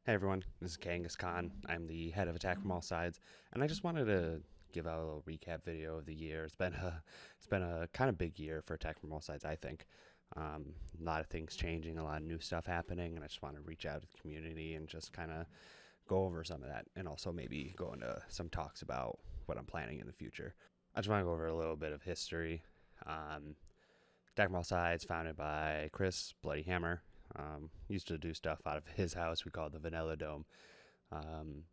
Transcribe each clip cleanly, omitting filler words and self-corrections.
Hey everyone, this is KangasKhanh. I'm the head of Attack from All Sides, and I just wanted to give out a little recap video of the year. It's been a kind of big year for Attack from All Sides, I think. A lot of things changing, a lot of new stuff happening, and I just want to reach out to the community and just kind of go over some of that, and also maybe go into some talks about what I'm planning in the future. I just want to go over a little bit of history. Um, Attack from All Sides, founded by Chris Bloody Hammer. Used to do stuff out of his house. We call it the Vanilla Dome. Um,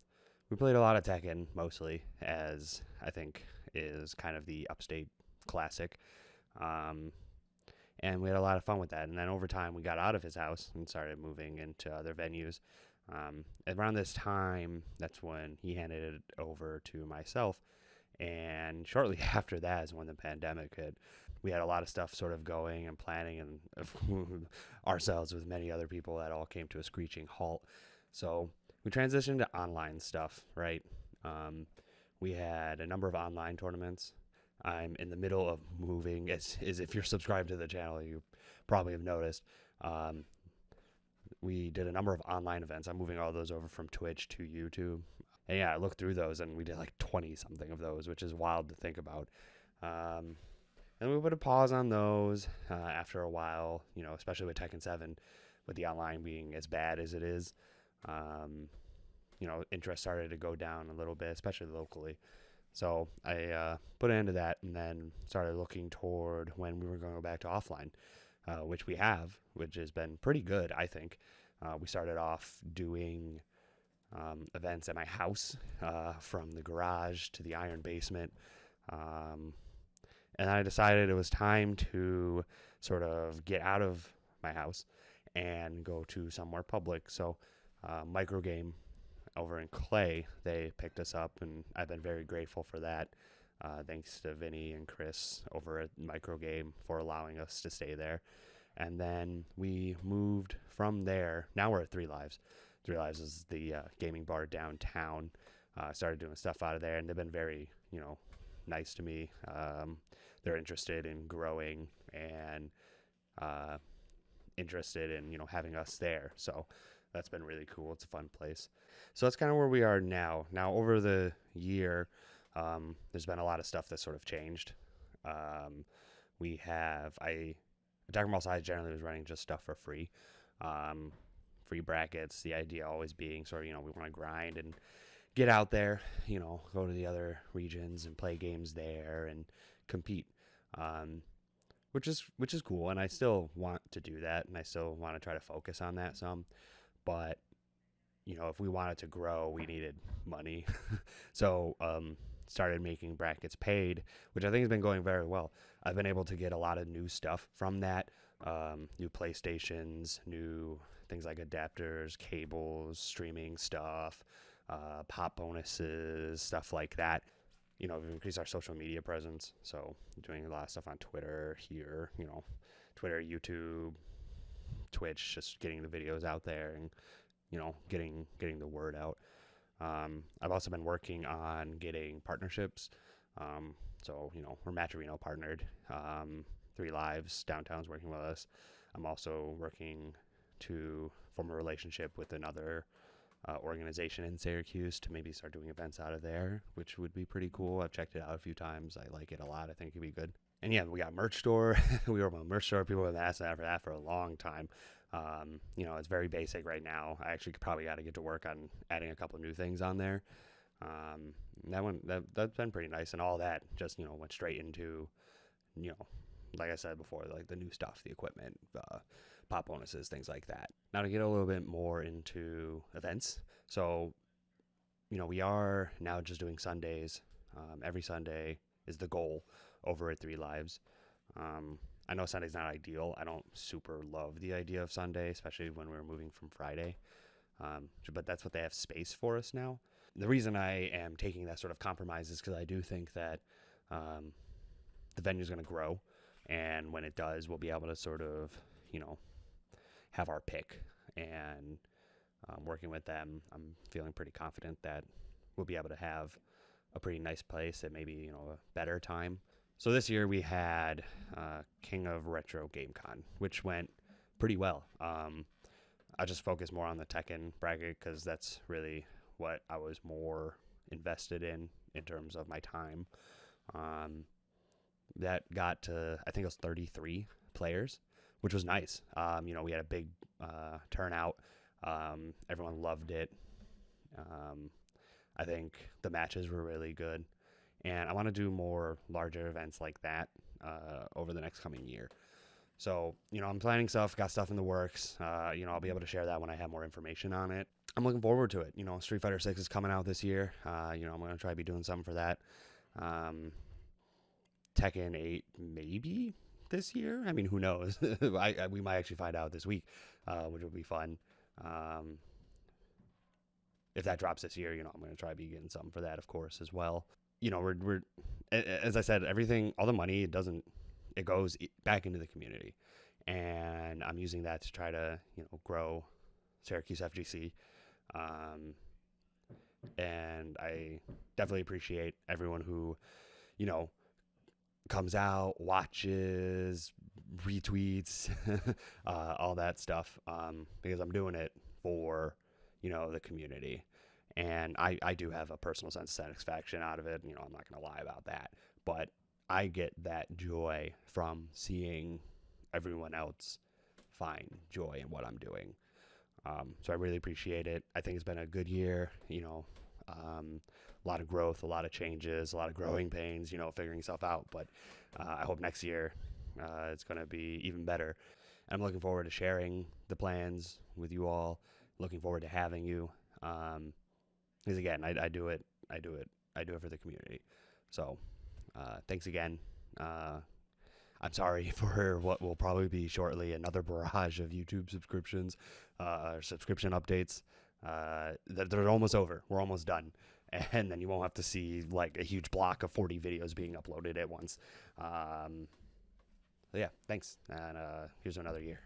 we played a lot of Tekken, mostly, as I think is kind of the upstate classic. Um, and we had a lot of fun with that. And then over time, we got out of his house and started moving into other venues. Around this time, that's when he handed it over to myself. And shortly after that is when the pandemic hit. We had a lot of stuff sort of going and planning, and ourselves with many other people that all came to a screeching halt. So we transitioned to online stuff, right? We had a number of online tournaments. I'm in the middle of moving. As if you're subscribed to the channel, you probably have noticed. We did a number of online events. I'm moving all those over from Twitch to YouTube. And yeah, I looked through those, and we did like 20 something of those, which is wild to think about. And we put a pause on those after a while, especially with Tekken 7, with the online being as bad as it is. Interest started to go down a little bit, especially locally. So I put an end to that, and then started looking toward when we were going to go back to offline, which we have, which has been pretty good, I think. We started off doing events at my house, from the garage to the iron basement. And I decided it was time to sort of get out of my house and go to somewhere public. So, Microgame over in Clay, they picked us up, and I've been very grateful for that. Thanks to Vinny and Chris over at Microgame for allowing us to stay there. And then we moved from there. Now we're at Three Lives. Three Lives is the gaming bar downtown. Started doing stuff out of there, and they've been very, nice to me. They're interested in growing and interested in having us there. So that's been really cool. It's a fun place. So that's kind of where we are now. Now over the year, there's been a lot of stuff that sort of changed. We have Attack from All Sides generally was running just stuff for free. Free brackets. The idea always being sort of we want to grind and get out there, go to the other regions and play games there and compete, which is cool. And I still want to do that, and I still want to try to focus on that some. But if we wanted to grow, we needed money. So started making brackets paid, which I think has been going very well. I've been able to get a lot of new stuff from that, new PlayStations, new things like adapters, cables, streaming stuff, pop bonuses, stuff like that. We've increased our social media presence. So doing a lot of stuff on Twitter here, Twitter, YouTube, Twitch, just getting the videos out there and, getting the word out. I've also been working on getting partnerships. So, we're Matcherino partnered. Three Lives Downtown's working with us. I'm also working to form a relationship with another organization in Syracuse to maybe start doing events out of there, which would be pretty cool. I've checked it out a few times. I like it a lot. I think it'd be good. And yeah, we got merch store. We were on a merch store. People have been asking for that for a long time. It's very basic right now. I actually probably got to get to work on adding a couple new things on there. That's been pretty nice, and all that just went straight into like I said before, like the new stuff, the equipment, pop bonuses, things like that. Now to get a little bit more into events. So, we are now just doing Sundays. Every Sunday is the goal over at Three Lives. I know Sunday's not ideal. I don't super love the idea of Sunday, especially when we're moving from Friday. But that's what they have space for us now. The reason I am taking that sort of compromise is because I do think that the venue is going to grow. And when it does, we'll be able to sort of, have our pick. And working with them, I'm feeling pretty confident that we'll be able to have a pretty nice place at maybe, a better time. So this year we had King of Retro Game Con, which went pretty well. I just focus more on the Tekken bracket because that's really what I was more invested in terms of my time. Um, that got to, I think it was 33 players, which was nice. We had a big turnout. Everyone loved it. Um, I think the matches were really good, and I want to do more larger events like that over the next coming year. So, I'm planning stuff, got stuff in the works. I'll be able to share that when I have more information on it. I'm looking forward to it. Street Fighter 6 is coming out this year. I'm going to try to be doing something for that. Tekken 8 maybe this year. I mean, who knows? We might actually find out this week, which will be fun. If that drops this year, I'm going to try to be getting something for that, of course, as well. We're as I said, everything, all the money, it goes back into the community, and I'm using that to try to grow Syracuse FGC. And I definitely appreciate everyone who comes out, watches, retweets, all that stuff, because I'm doing it for the community, and I do have a personal sense of satisfaction out of it. I'm not going to lie about that, but I get that joy from seeing everyone else find joy in what I'm doing. So I really appreciate it. I think it's been a good year, a lot of growth, a lot of changes, a lot of growing pains, figuring stuff out. But I hope next year it's going to be even better. And I'm looking forward to sharing the plans with you all. Looking forward to having you. Because again, I do it for the community. So thanks again. I'm sorry for what will probably be shortly another barrage of YouTube subscriptions, subscription updates. They're almost over. We're almost done. And then you won't have to see like a huge block of 40 videos being uploaded at once. So yeah, thanks. And here's another year.